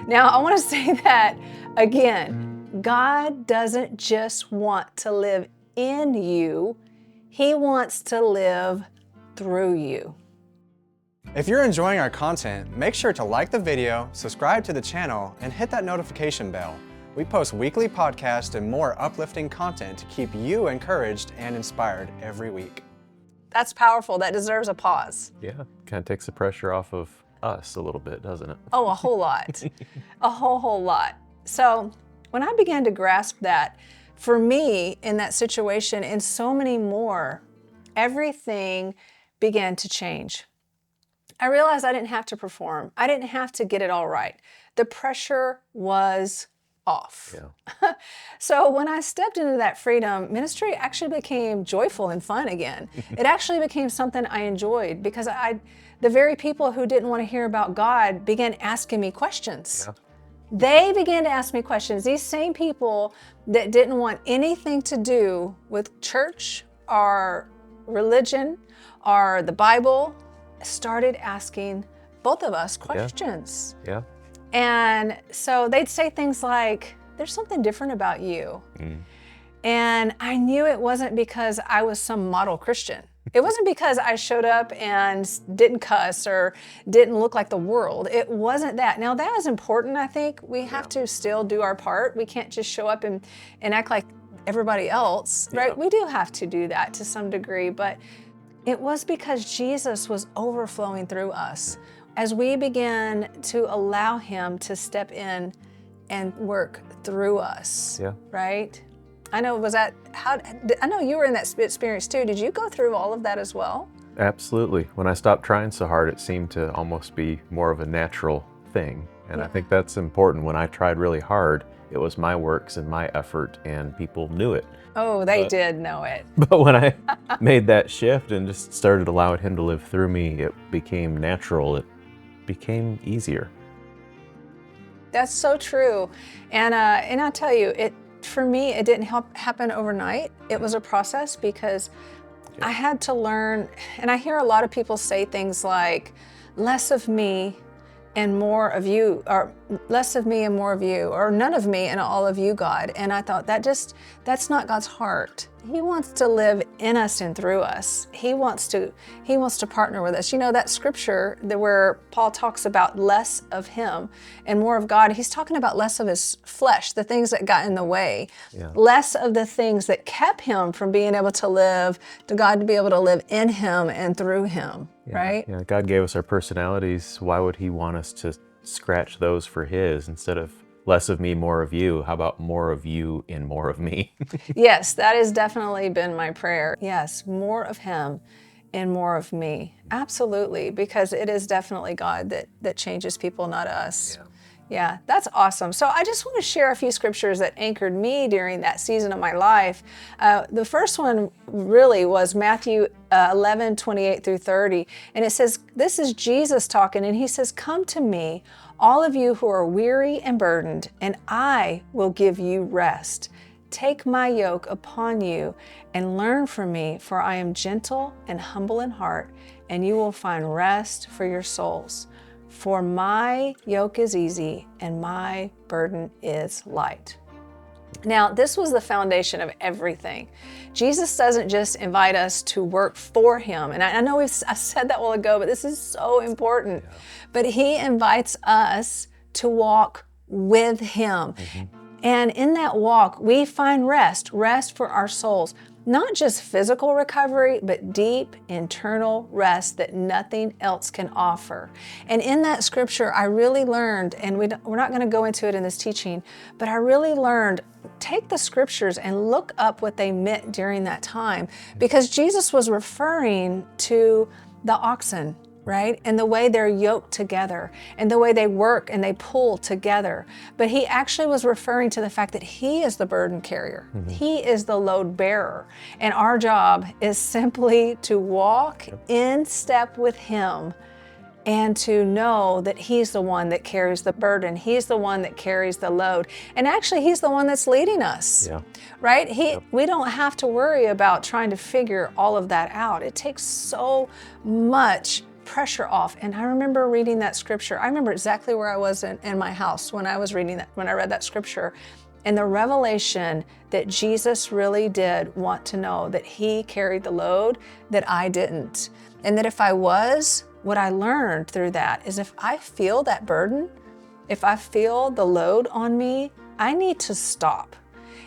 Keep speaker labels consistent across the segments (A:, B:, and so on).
A: Now, I want to say that again. God doesn't just want to live in you, He wants to live through you.
B: If you're enjoying our content, make sure to like the video, subscribe to the channel, and hit that notification bell. We post weekly podcasts and more uplifting content to keep you encouraged and inspired every week.
A: That's powerful. That deserves a pause.
C: Yeah, kind of takes the pressure off of us a little bit, doesn't it?
A: Oh, a whole lot. A whole lot. So when I began to grasp that, for me in that situation and so many more, everything began to change. I realized I didn't have to perform. I didn't have to get it all right. The pressure was off.
C: Yeah.
A: So when I stepped into that freedom, ministry actually became joyful and fun again. It actually became something I enjoyed because the very people who didn't want to hear about God began asking me questions.
C: Yeah.
A: They began to ask me questions. These same people that didn't want anything to do with church or religion or the Bible started asking both of us questions.
C: Yeah.
A: And so they'd say things like, there's something different about you. And I knew it wasn't because I was some model Christian. It wasn't because I showed up and didn't cuss or didn't look like the world. It wasn't that. Now that is important, I think. We have to still do our part. We can't just show up and act like everybody else, right? We do have to do that to some degree, but it was because Jesus was overflowing through us as we began to allow Him to step in and work through us, right? I know, I know you were in that experience too. Did you go through all of that as well?
C: Absolutely. When I stopped trying so hard, it seemed to almost be more of a natural thing. And I think that's important. When I tried really hard, it was my works and my effort, and people knew it.
A: Oh, they did know it.
C: But when I made that shift and just started allowing Him to live through me, it became natural. It became easier.
A: That's so true. And I'll tell you, for me, it didn't happen overnight. It was a process because I had to learn, and I hear a lot of people say things like, less of me and more of you, or less of me and more of you, or none of me and all of you, God. And I thought that's not God's heart. He wants to live in us and through us. He wants to partner with us. You know, that scripture where Paul talks about less of Him and more of God, he's talking about less of his flesh, the things that got in the way, less of the things that kept him from being able to live, to God to be able to live in him and through him, right?
C: Yeah, God gave us our personalities. Why would He want us to scratch those for His instead of less of me, more of you? How about more of you and more of me?
A: Yes, that has definitely been my prayer. Yes, more of Him and more of me. Absolutely, because it is definitely God that changes people, not us. Yeah, that's awesome. So I just want to share a few scriptures that anchored me during that season of my life. The first one really was Matthew 11, 28 through 30. And it says, this is Jesus talking, and He says, come to me, all of you who are weary and burdened, and I will give you rest. Take my yoke upon you and learn from me, for I am gentle and humble in heart, and you will find rest for your souls. For my yoke is easy and my burden is light. Now, this was the foundation of everything. Jesus doesn't just invite us to work for Him. And I know I said that a while ago, but this is so important. But He invites us to walk with Him. And in that walk, we find rest for our souls. Not just physical recovery, but deep internal rest that nothing else can offer. And in that scripture, I really learned, and we're not going to go into it in this teaching, but I really learned, take the scriptures and look up what they meant during that time. Because Jesus was referring to the oxen, right? And the way they're yoked together and the way they work and they pull together. But He actually was referring to the fact that He is the burden carrier. He is the load bearer. And our job is simply to walk in step with Him and to know that He's the one that carries the burden. He's the one that carries the load. And actually, He's the one that's leading us, right? We don't have to worry about trying to figure all of that out. It takes so much pressure off. And I remember reading that scripture. I remember exactly where I was in my house when I was reading that, when I read that scripture. And the revelation that Jesus really did want to know that he carried the load that I didn't. And that if I was, what I learned through that is if I feel that burden, if I feel the load on me, I need to stop.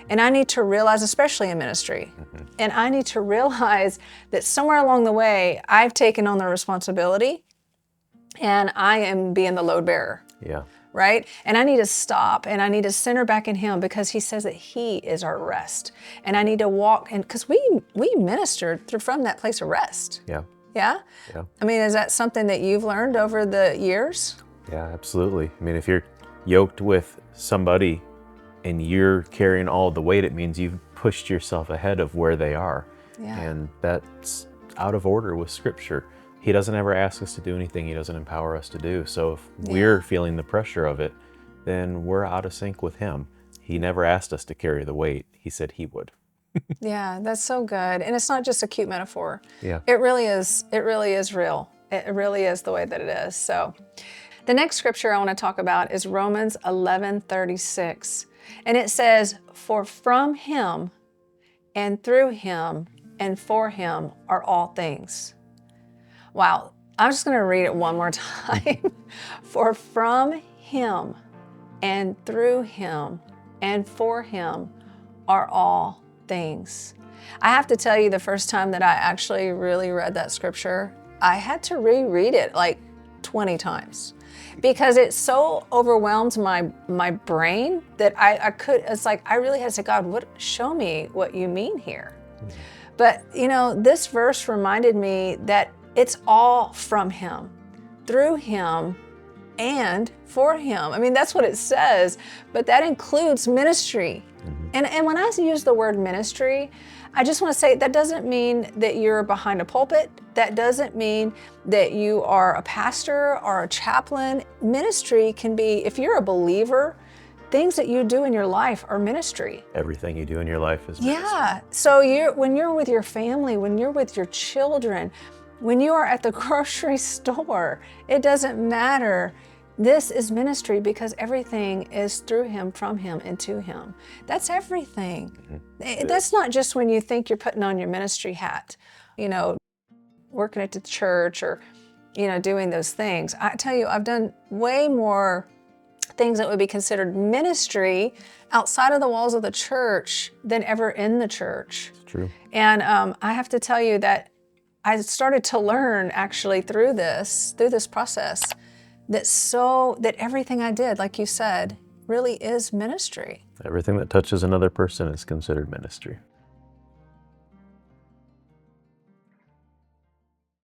A: And I need to realize, especially in ministry, and I need to realize that somewhere along the way, I've taken on the responsibility and I am being the load bearer.
C: Yeah.
A: Right? And I need to stop and I need to center back in him because he says that he is our rest. And I need to walk, and because we ministered from that place of rest.
C: Yeah.
A: Yeah?
C: Yeah.
A: I mean, is that something that you've learned over the years?
C: Yeah, absolutely. I mean, if you're yoked with somebody and you're carrying all the weight, it means you've pushed yourself ahead of where they are.
A: Yeah.
C: And that's out of order with Scripture. He doesn't ever ask us to do anything he doesn't empower us to do. So if we're feeling the pressure of it, then we're out of sync with him. He never asked us to carry the weight. He said he would.
A: Yeah, that's so good. And it's not just a cute metaphor.
C: Yeah.
A: It really is real. It really is the way that it is. So the next scripture I want to talk about is Romans 11:36. And it says, "For from him and through him and for him are all things." Wow, I'm just going to read it one more time. For from him and through him and for him are all things. I have to tell you, the first time that I actually really read that scripture, I had to reread it like 20 times because it so overwhelmed my brain that it's like I really had to say, God, show me what you mean here. But this verse reminded me that it's all from him, through him, and for him. I mean, that's what it says, but that includes ministry. And when I use the word ministry, I just want to say that doesn't mean that you're behind a pulpit. That doesn't mean that you are a pastor or a chaplain. Ministry can be, if you're a believer, things that you do in your life are ministry.
C: Everything you do in your life is ministry.
A: Yeah. So when you're with your family, when you're with your children, when you are at the grocery store, it doesn't matter. This is ministry because everything is through him, from him, and to him. That's everything. That's not just when you think you're putting on your ministry hat, working at the church or, doing those things. I tell you, I've done way more things that would be considered ministry outside of the walls of the church than ever in the church.
C: It's true.
A: And I have to tell you that I started to learn actually through this process that everything I did, like you said, really is ministry.
C: Everything that touches another person is considered ministry.